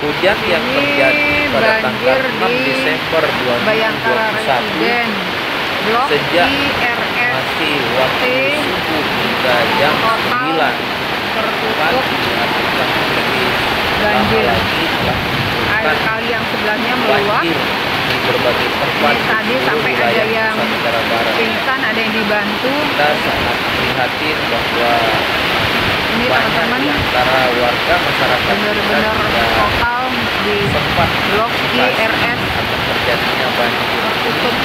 Hujan yang terjadi pada tanggal 6 Desember Bayangkara 2021 Residen, Blok sejak IRS masih waktu subuh hingga jam 9 tertutup dilakukan lebih lama banjir. lagi telah Air menimbulkan kali yang sebelahnya meluap. banjir di berbagai tempat Ini tadi di seluruh sampai ada wilayah yang Nusa Tenggara Barat. pingsan, ada yang dibantu. Kita sangat prihatin bahwa Ini banyak teman-teman di antara warga masyarakat kita benar-benar tidak total di sempat Blok IRS akan terjadinya banjir tertutup.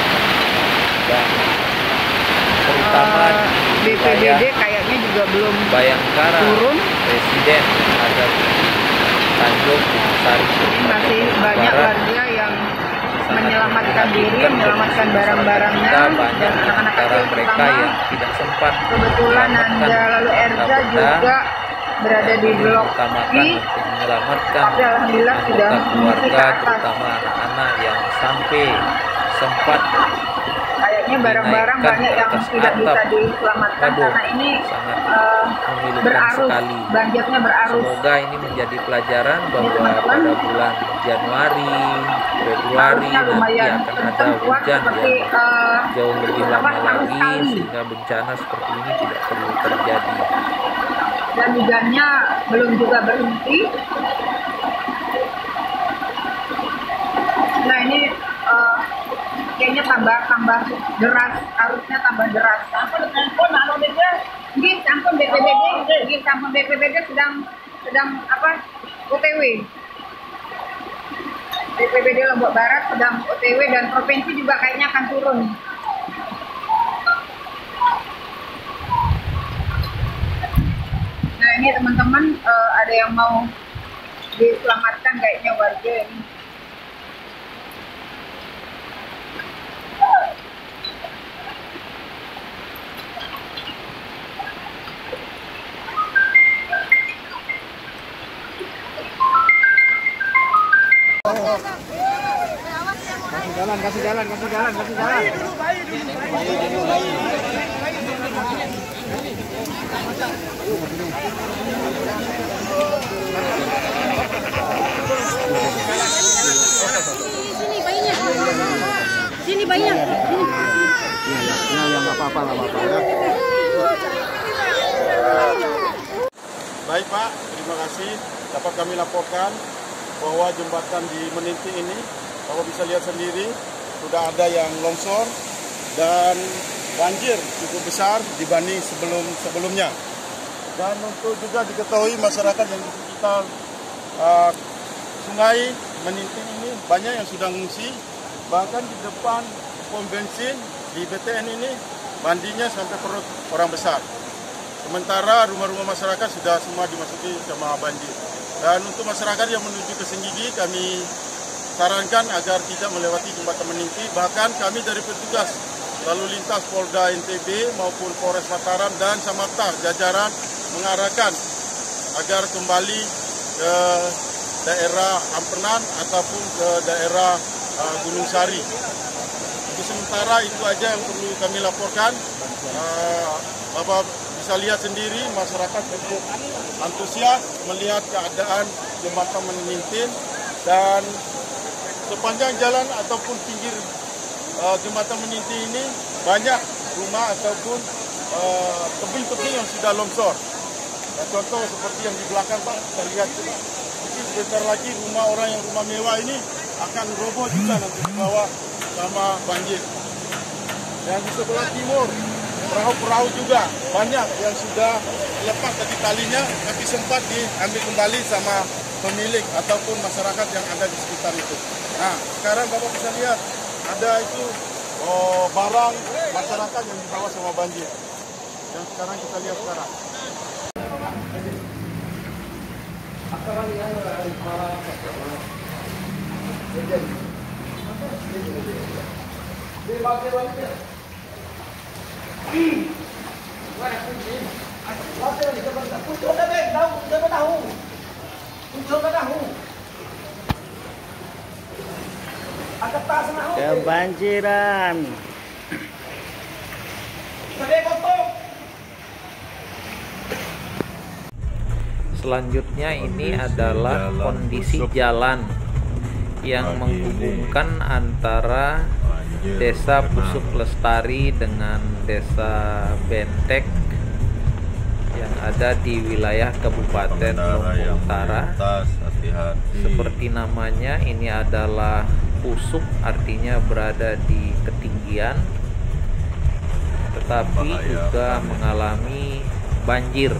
dan terutama di wilayah BPBD kayaknya juga belum Bayangkara turun. Residen ada di Tanjung Sari. Ini masih banyak warga yang menyelamatkan diri, menyelamatkan barang-barangnya, dan anak-anak kecil mereka terutama. yang tidak sempat Kebetulan Nanda lalu Erza juga berada di Blok I, untuk menyelamatkan tapi alhamdulillah sudah anggota mengungsi ke keluarga, atas. terutama anak-anak yang sampai sempat Kayaknya barang-barang banyak yang tidak bisa diselamatkan karena ini berarus, sekali. banjirnya berarus. Semoga ini menjadi pelajaran bahwa pada bulan Januari, Februari nanti akan ada hujan yang jauh lebih lama lagi sehingga bencana seperti ini tidak perlu terjadi. Dan hujannya belum juga berhenti. Nah ini kayaknya tambah deras, arusnya tambah deras. Sampun BPBD sedang apa? OTW. BPBD Lombok Barat sedang OTW dan provinsi juga kayaknya akan turun. Nah ini teman-teman ada yang mau diselamatkan kayaknya warga ini. Kasih jalan. Sini bayinya. Ya, nggak apa-apa ya. Baik Pak, terima kasih. Dapat kami laporkan bahwa jembatan di Meninti ini, Bapak bisa lihat sendiri, sudah ada yang longsor dan banjir cukup besar dibanding sebelumnya. Dan untuk juga diketahui masyarakat yang di sekitar sungai Meninti ini banyak yang sudah mengungsi, bahkan di depan pom bensin di BTN ini mandinya sampai perut orang besar. Sementara rumah-rumah masyarakat sudah semua dimasuki sama banjir. Dan untuk masyarakat yang menuju ke Senggigi, kami sarankan agar tidak melewati jembatan Meninti. Bahkan kami dari petugas lalu lintas Polda NTB maupun Polres Mataram dan Samapta jajaran mengarahkan agar kembali ke daerah Ampenan ataupun ke daerah Gunung Sari. Untuk sementara itu aja yang perlu kami laporkan. Bapak bisa lihat sendiri masyarakat cukup antusias melihat keadaan jembatan Meninti dan sepanjang jalan ataupun pinggir jembatan Meninti ini banyak rumah ataupun tebing-tebing yang sudah longsor. Nah, contoh seperti yang di belakang Pak, kita lihat juga. Mungkin sebentar lagi rumah orang yang rumah mewah ini akan roboh juga nanti di bawah sama banjir. Dan di sebelah timur, perahu-perahu juga banyak yang sudah lepas dari talinya, tapi sempat diambil kembali sama pemilik ataupun masyarakat yang ada di sekitar itu. Nah, sekarang Bapak bisa lihat ada itu barang masyarakat yang dibawa sama banjir. Yang sekarang kita lihat sekarang. Kebanjiran. Selanjutnya ini adalah kondisi jalan yang menghubungkan antara Desa Pusuk Lestari dengan Desa Bentek yang ada di wilayah Kabupaten Lombok Utara. Seperti namanya, ini adalah pusuk, artinya berada di ketinggian, tetapi juga mengalami banjir.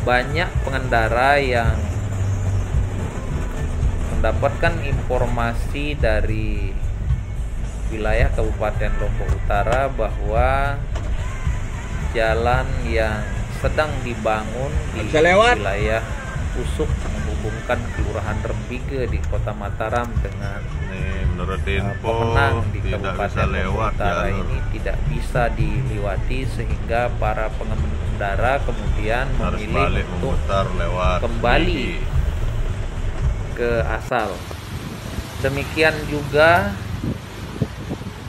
Banyak pengendara yang mendapatkan informasi dari wilayah Kabupaten Lombok Utara bahwa jalan yang sedang dibangun di wilayah Pusuk menghubungkan Kelurahan Rembige di Kota Mataram dengan Pemenang di Kabupaten Lombok Utara ini tidak bisa dilewati, sehingga para pengendara kemudian memilih untuk kembali ke asal. Demikian juga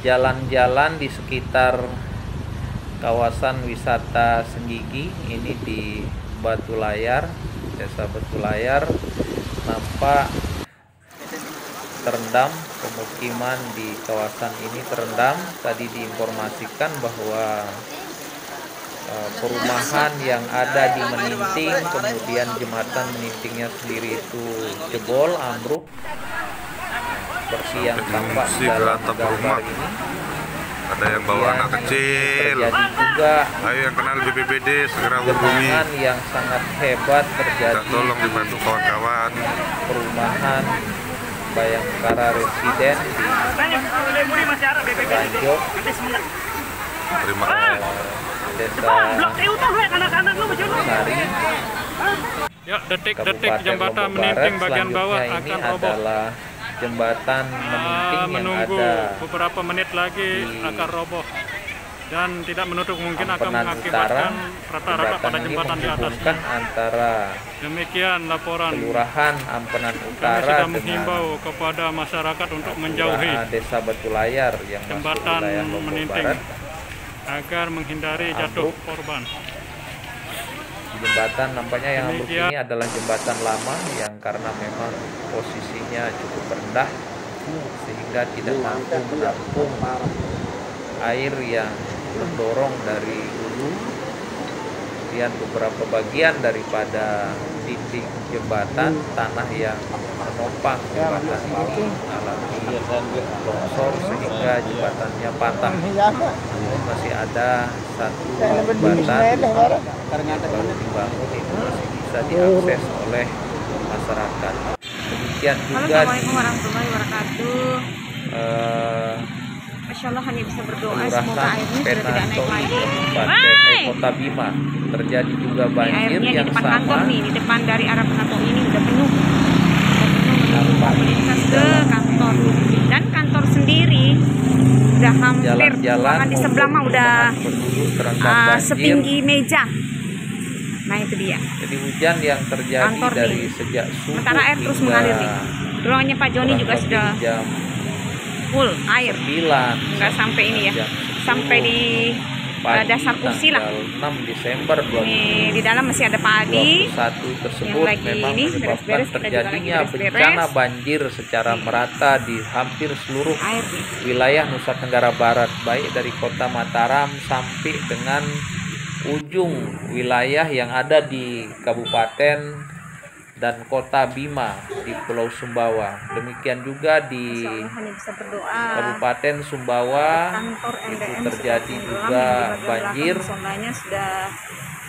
jalan-jalan di sekitar kawasan wisata Senggigi ini di Batu Layar, Desa Batu Layar, nampak terendam. Pemukiman di kawasan ini terendam. Tadi diinformasikan bahwa perumahan yang ada di Meninting, kemudian jembatan Menintingnya sendiri itu jebol, ambruk, seperti yang tampak dalam gambar ini. Ada yang bawa anak kecil. Terjadi juga Ayo yang kenal BPBD segera hubungi. genangan yang sangat hebat terjadi Tolong dibantu kawan-kawan. perumahan Bayangkara Residen di Tanjung, Terima kasih. Desa Sari, Ya, detik-detik Kabupaten jembatan Lombok Meninting Barat. bagian bawah Selanjutnya ini akan roboh. adalah jembatan Meninting yang Menunggu ada beberapa menit lagi di akan roboh dan tidak menutup mungkin akan Ampenan Utara. mengakibatkan rata-rata pada ini jembatan di atasnya. menghubungkan antara Demikian laporan. Kelurahan Ampenan Kami Utara sudah dengan menghimbau kepada masyarakat untuk menjauhi Kelurahan Desa Batu Layar yang masuk jembatan wilayah Lombok Meninting Barat. agar menghindari jatuh Ambruk. korban. Jembatan nampaknya yang ambruk Demikian. ini adalah jembatan lama yang karena memang posisinya cukup rendah sehingga tidak mampu menampung air yang mendorong dari hulu. Kemudian beberapa bagian daripada dinding jembatan, tanah yang menopang jembatan ini mengalami longsor sehingga jembatannya patah. Masih ada satu jembatan yang baru dibangun, itu masih bisa diakses oleh masyarakat. Demikian juga di Assalamualaikum warahmatullahi wabarakatuh. Insya Allah hanya bisa berdoa semoga Kelurahan airnya sudah tidak naik Penato lagi. Kabupaten Kota Bima terjadi juga Ini banjir airnya di yang depan sama. kantor nih, di depan dari arah Penato ini udah penuh. Melintas ke kantor, dan kantor sendiri udah hampir, Jalan-jalan bahkan di sebelah mah udah penduduk terendam banjir. setinggi meja. Nah itu dia. Jadi hujan yang terjadi Kantor dari nih. sejak subuh Sementara air terus hingga mengalir nih. Ruangnya Pak Joni kurang juga lebih sudah jam full air. 9 Nggak sampai ini ya, jam 10 sampai di pagi, dasar kursi lah. tanggal 6 Desember Ini di dalam masih ada Pak Adi 2021 tersebut yang lagi memang ini menyebabkan beres-beres, kita juga lagi terjadinya beres-beres. bencana banjir secara merata di hampir seluruh air nih. wilayah Nusa Tenggara Barat, baik dari kota Mataram sampai dengan ujung wilayah yang ada di Kabupaten dan Kota Bima di Pulau Sumbawa. Demikian juga di Insya Allah hanya bisa berdoa. Kabupaten Sumbawa Kantor itu NDM terjadi sudah juga tenggelam, di bagian banjir belakang musolanya sudah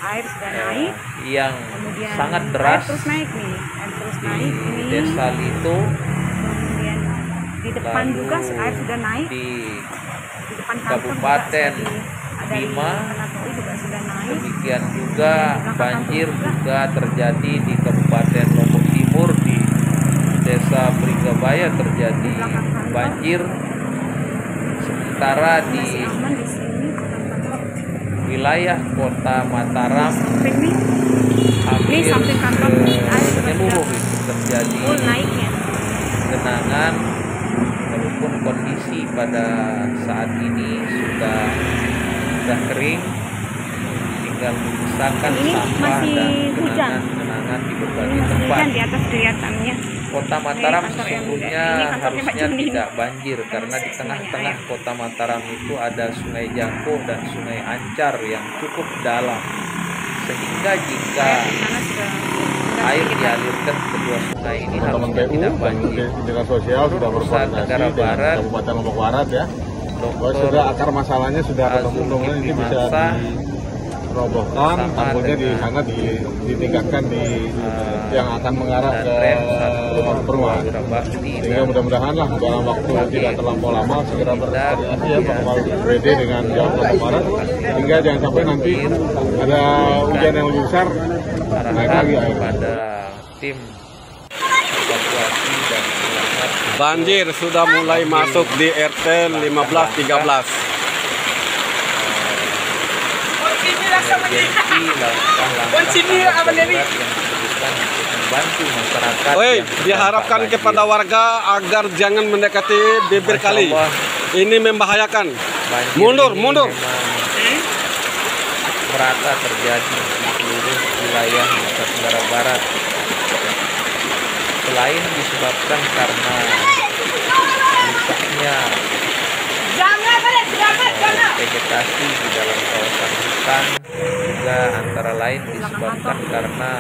air sudah naik. yang Kemudian sangat air deras terus naik nih, air terus di naik ini. Desa Lito, Kemudian di depan lalu juga air sudah naik. di Di depan kantor Kabupaten juga ada di Bima. Penatoi juga sudah naik. Demikian juga banjir juga terjadi di Kabupaten Lombok Timur, di Desa Pringgabaya terjadi banjir. Sementara di Masih aman di sini. wilayah Kota Mataram Samping nih, hampir ini samping kantor air juga menyeluruh sudah itu terjadi full naiknya. genangan, walaupun kondisi pada saat ini sudah kering, tinggal menyisakan Ini sampah masih dan hujan. kenangan-kenangan di berbagai tempat. Hujan di atas kelihatannya. Kota Mataram kantor yang sesungguhnya ini kantornya Pak harusnya Joni. tidak banjir karena di tengah-tengah kota Mataram itu ada Sungai Jangko dan Sungai Ancar yang cukup dalam, sehingga jika Karena sudah air dialirkan ke kedua sungai ini Teman-teman harusnya PU, tidak banjir. Dinas Sosial sudah Menurut Pusat berkoordinasi Negara dengan Barat, Kabupaten Lombok Barat ya. Bahwa Dr. sudah akar masalahnya sudah ketemu, Azul mudah-mudahan ini bisa Dimasa dirobohkan, bersama tanggulnya di dengan, sana ditingkatkan di yang akan mengarah dan ke Rem 1 perumahan. Bakti Sehingga dan mudah-mudahan lah dalam waktu tidak terlampau lama segera berkoordinasi ya Pak Kepala BPD dengan Jawa Lombok Barat, hingga jangan sampai nanti ada hujan yang lebih besar naik arahkan lagi air. kepada tim evakuasi dan selamat. Banjir sudah mulai masuk di RT 1513. Emergensi langkah-langkah darurat yang disebutkan untuk membantu masyarakat. Woi, yang diharapkan terdampak kepada banjir. warga agar jangan mendekati bibir Masya kali. Allah, Ini membahayakan. banjir Mundur, ini mundur. memang merata terjadi di seluruh wilayah Nusa Tenggara Barat. Selain disebabkan karena rusaknya vegetasi di dalam kawasan hutan, juga antara lain disebabkan karena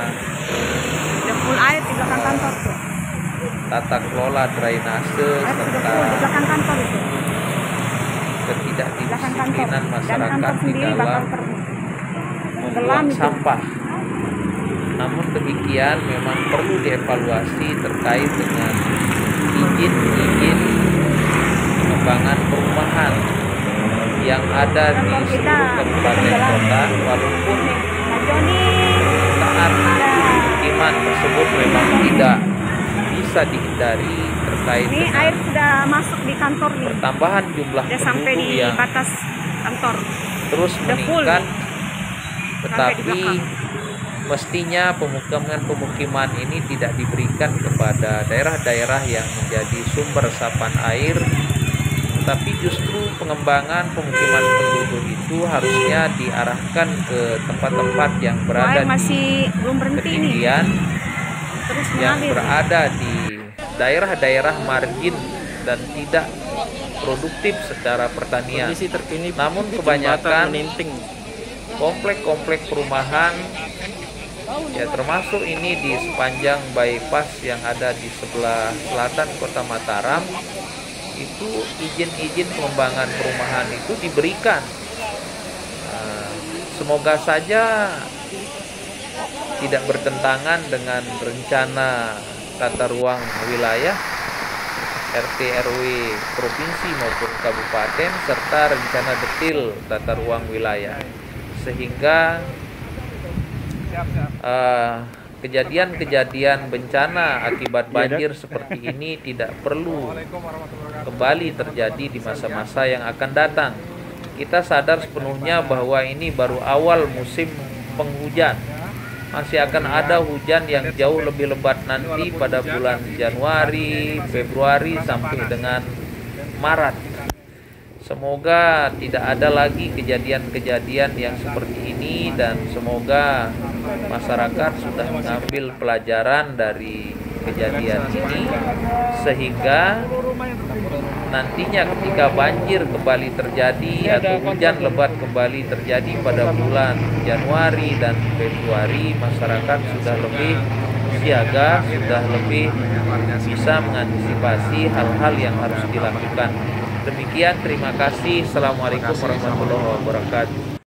Udah full air di belakang kantor tuh. tata kelola drainase Air sudah serta full di belakang kantor itu. Belakang kantor. ketidakdisiplinan Dan masyarakat kantor di sendiri bakal dalam tenggelam membuang itu. sampah. Namun demikian memang perlu dievaluasi terkait dengan izin-izin pengembangan perumahan yang ada di Kantor kita seluruh kabupaten tenggelam. kota, walaupun Pak Joni. saat pemukiman tersebut memang tidak bisa dihindari terkait Ini dengan air sudah masuk di kantor nih. pertambahan jumlah Udah sampai penduduk di yang batas kantor. terus Udah full. meningkat, Sampai di tetapi belakang. mestinya pemukiman ini tidak diberikan kepada daerah-daerah yang menjadi sumber resapan air, tetapi justru pengembangan pemukiman penduduk itu harusnya diarahkan ke tempat-tempat yang berada Air masih di belum berhenti nih. ketinggian, Terus yang mengalir. berada di daerah-daerah margin dan tidak produktif secara pertanian. Kondisi terkini Namun jembatan kebanyakan meninting. komplek-komplek perumahan, ya termasuk ini di sepanjang bypass yang ada di sebelah selatan kota Mataram, itu izin-izin pengembangan perumahan itu diberikan. Semoga saja tidak bertentangan dengan rencana tata ruang wilayah RT RW provinsi maupun kabupaten serta rencana detil tata ruang wilayah, sehingga kejadian-kejadian bencana akibat banjir seperti ini tidak perlu kembali terjadi di masa-masa yang akan datang. Kita sadar sepenuhnya bahwa ini baru awal musim penghujan. Masih akan ada hujan yang jauh lebih lebat nanti pada bulan Januari, Februari sampai dengan Maret. Semoga tidak ada lagi kejadian-kejadian yang seperti ini, dan semoga masyarakat sudah mengambil pelajaran dari kejadian ini, sehingga nantinya ketika banjir kembali terjadi atau hujan lebat kembali terjadi pada bulan Januari dan Februari, masyarakat sudah lebih siaga, sudah lebih bisa mengantisipasi hal-hal yang harus dilakukan. Demikian, terima kasih. Assalamualaikum warahmatullahi wabarakatuh.